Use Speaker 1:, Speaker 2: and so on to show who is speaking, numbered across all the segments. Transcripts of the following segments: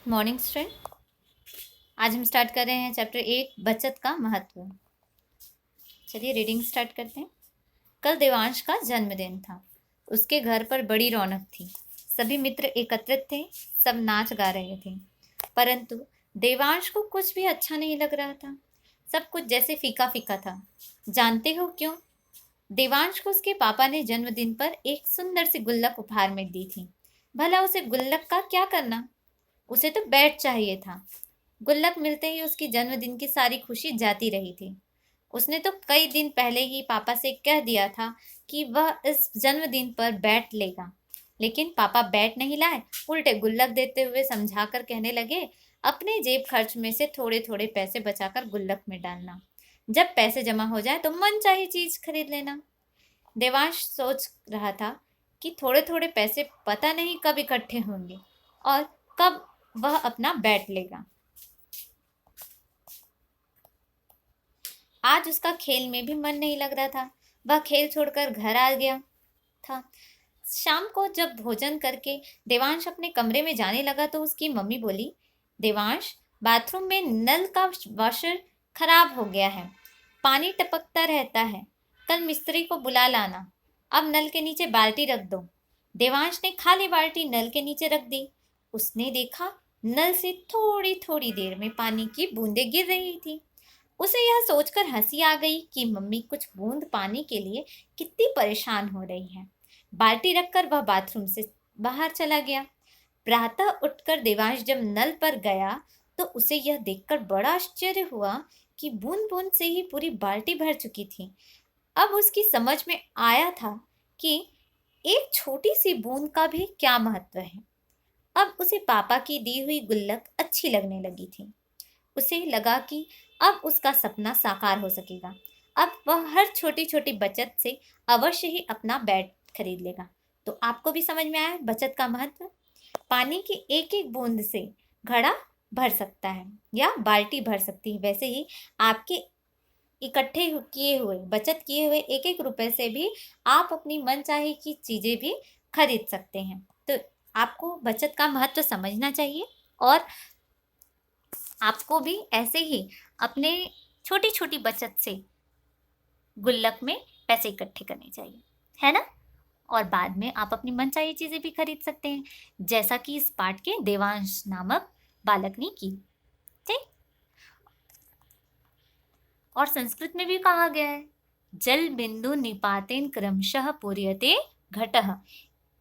Speaker 1: Morning student. आज हम start कर रहे हैं चैप्टर 8 बचत का महत्व। चलिए रीडिंग स्टार्ट करते हैं। कल देवांश का जन्मदिन था। उसके घर पर बड़ी रौनक थी। सभी मित्र एकत्रित थे। सब नाच गा रहे थे, परंतु देवांश को कुछ भी अच्छा नहीं लग रहा था। सब कुछ जैसे फीका फीका था। जानते हो क्यों? देवांश को उसके पापा ने जन्मदिन पर एक सुंदर सी गुल्लक उपहार में दी थी। भला उसे गुल्लक का क्या करना? उसे तो बैट चाहिए था। गुल्लक मिलते ही उसकी जन्मदिन की सारी खुशी जाती रही थी। उसने तो कई दिन पहले ही पापा से कह दिया था कि वह इस जन्मदिन पर बैट लेगा, लेकिन पापा बैट नहीं लाए, उल्टे गुल्लक देते हुए समझाकर कहने लगे, अपने जेब खर्च में से थोड़े थोड़े पैसे बचाकर गुल्लक में डालना। जब पैसे जमा हो जाए तो मन चाही चीज खरीद लेना। देवांश सोच रहा था कि थोड़े थोड़े पैसे पता नहीं कब इकट्ठे होंगे और कब वह अपना बैट लेगा। आज उसका खेल में भी मन नहीं लग रहा था। वह खेल छोड़कर घर आ गया था। शाम को जब भोजन करके देवांश अपने कमरे में जाने लगा तो उसकी मम्मी बोली, देवांश, बाथरूम में नल का वॉशर खराब हो गया है, पानी टपकता रहता है, कल मिस्त्री को बुला लाना। अब नल के नीचे बाल्टी रख दो। देवांश ने खाली बाल्टी नल के नीचे रख दी। उसने देखा नल से थोड़ी थोड़ी देर में पानी की बूंदें गिर रही थी। उसे यह सोचकर हंसी आ गई कि मम्मी कुछ बूंद पानी के लिए कितनी परेशान हो रही है। बाल्टी रखकर वह बाथरूम से बाहर चला गया। प्रातः उठकर देवांश जब नल पर गया तो उसे यह देखकर बड़ा आश्चर्य हुआ कि बूंद बूंद से ही पूरी बाल्टी भर चुकी थी। अब उसकी समझ में आया था कि एक छोटी सी बूंद का भी क्या महत्व है। अब उसे पापा की दी हुई गुल्लक अच्छी लगने लगी थी। उसे लगा कि अब उसका सपना साकार हो सकेगा। अब वह हर छोटी छोटी बचत से अवश्य ही अपना बैट खरीद लेगा। तो आपको भी समझ में आया बचत का महत्व। पानी की एक एक बूंद से घड़ा भर सकता है या बाल्टी भर सकती है। वैसे ही आपके इकट्ठे किए हुए बचत किए हुए एक एक रुपए से भी आप अपनी मनचाही की चीजें भी खरीद सकते हैं। तो आपको बचत का महत्व समझना चाहिए और आपको भी ऐसे ही अपने छोटी छोटी बचत से गुल्लक में पैसे इकट्ठे करने चाहिए, है ना? और बाद में आप अपनी मनचाही चीजें भी खरीद सकते हैं, जैसा कि इस पाठ के देवांश नामक बालक ने की। ठीक। और संस्कृत में भी कहा गया है, जल बिंदु निपातेन क्रमशः पूर्यते घटः।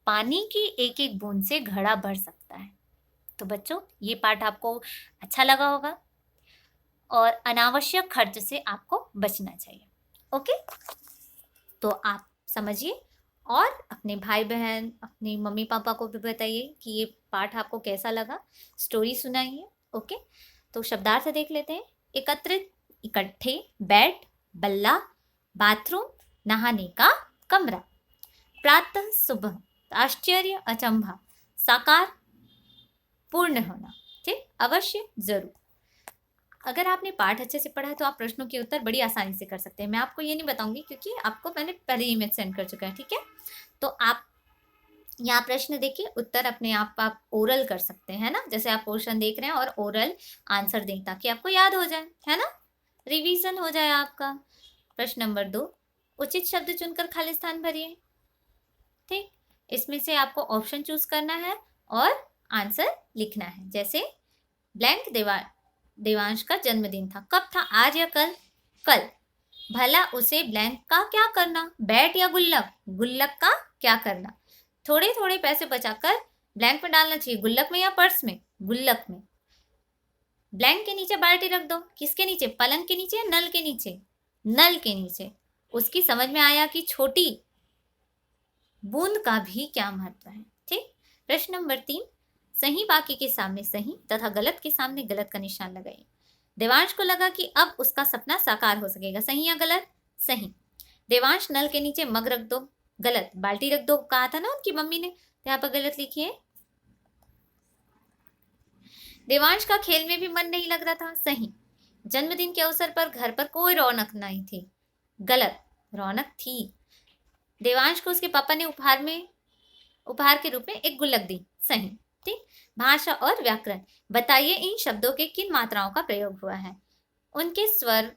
Speaker 1: पानी की एक एक बूंद से घड़ा भर सकता है। तो बच्चों, ये पाठ आपको अच्छा लगा होगा और अनावश्यक खर्च से आपको बचना चाहिए। ओके, तो आप समझिए और अपने भाई बहन, अपने मम्मी पापा को भी बताइए कि ये पाठ आपको कैसा लगा। स्टोरी सुनाइए। ओके, तो शब्दार्थ देख लेते हैं। एकत्रित, इकट्ठे, बैट, बल्ला, बाथरूम, नहाने का कमरा, प्रातः, सुबह, आश्चर्य, अचंभा, साकार, पूर्ण होना। ठीक, अवश्य, जरूर। अगर आपने पाठ अच्छे से पढ़ा है तो आप प्रश्नों के उत्तर बड़ी आसानी से कर सकते हैं। मैं आपको ये नहीं बताऊंगी क्योंकि आपको मैंने पहले ईमेल सेंड कर चुका है। ठीक है, तो आप यहाँ प्रश्न देखिए, उत्तर अपने आप ओरल कर सकते हैं ना। जैसे आप क्वेश्चन देख रहे हैं और ओरल आंसर दें ताकि आपको याद हो जाए, है ना, रिवीजन हो जाए आपका। प्रश्न नंबर 2, उचित शब्द चुनकर खाली स्थान भरिए। ठीक, इसमें से आपको ऑप्शन चूज करना है और आंसर लिखना है। जैसे ब्लैंक देवांश का जन्मदिन था, कब था, आज या कल? कल। भला उसे ब्लैंक का क्या करना, बैट या गुल्लक? गुल्लक का क्या करना? थोड़े थोड़े पैसे बचाकर ब्लैंक में डालना चाहिए, गुल्लक में या पर्स में? गुल्लक में। ब्लैंक के नीचे बाल्टी रख दो। किसके नीचे? पलंग के नीचे या नल के नीचे? नल के नीचे। उसकी समझ में आया कि छोटी बूंद का भी क्या महत्व है। ठीक। प्रश्न नंबर 3, सही वाक्य के सामने सही तथा गलत के सामने गलत का निशान लगाइए। देवांश को लगा कि अब उसका सपना साकार हो सकेगा। सही या गलत? सही। देवांश नल के नीचे मग रख दो। गलत। बाल्टी रख दो कहा था ना उनकी मम्मी ने, तो यहाँ पर गलत लिखिए। देवांश का खेल में भी मन नहीं लग रहा था। सही। जन्मदिन के अवसर पर घर पर कोई रौनक नहीं थी। गलत। रौनक थी। देवांश को उसके पापा ने उपहार के रूप में एक गुल्लक दी। सही। ठीक। भाषा और व्याकरण, बताइए इन शब्दों के किन मात्राओं का प्रयोग हुआ है, उनके स्वर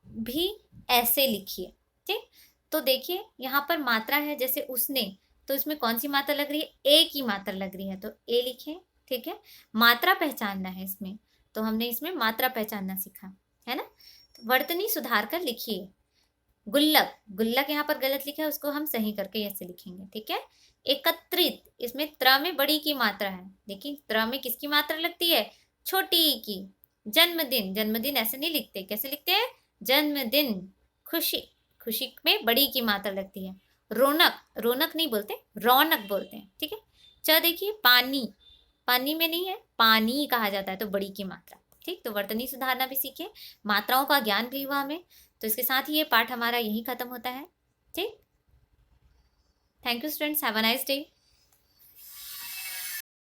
Speaker 1: भी ऐसे लिखिए। ठीक। तो देखिए यहाँ पर मात्रा है, जैसे उसने, तो इसमें कौन सी मात्रा लग रही है, ए की मात्रा लग रही है, तो ए लिखे। ठीक है। मात्रा पहचानना है इसमें, तो हमने इसमें मात्रा पहचानना सीखा है ना। तो वर्तनी सुधार कर लिखिए। गुल्लक, गुल्लक यहाँ पर गलत लिखा है, उसको हम सही करके ऐसे लिखेंगे। ठीक है। एकत्रित, इसमें त्र में बड़ी की मात्रा है, देखिए त्र में किसकी मात्रा लगती है, छोटी ई की। जन्मदिन, जन्मदिन ऐसे नहीं लिखते, कैसे लिखते हैं, जन्मदिन। खुशी, खुशी में बड़ी की मात्रा लगती है। रौनक, रौनक नहीं बोलते, रौनक बोलते हैं। ठीक है। च देखिए, पानी, पानी में नहीं है, पानी कहा जाता है, तो बड़ी की मात्रा। ठीक। तो वर्तनी सुधारना भी सीखे, मात्राओं का ज्ञान भी हुआ हमें। तो इसके साथ ही ये पाठ हमारा यहीं खत्म होता है। ठीक। Thank you students, have a nice day.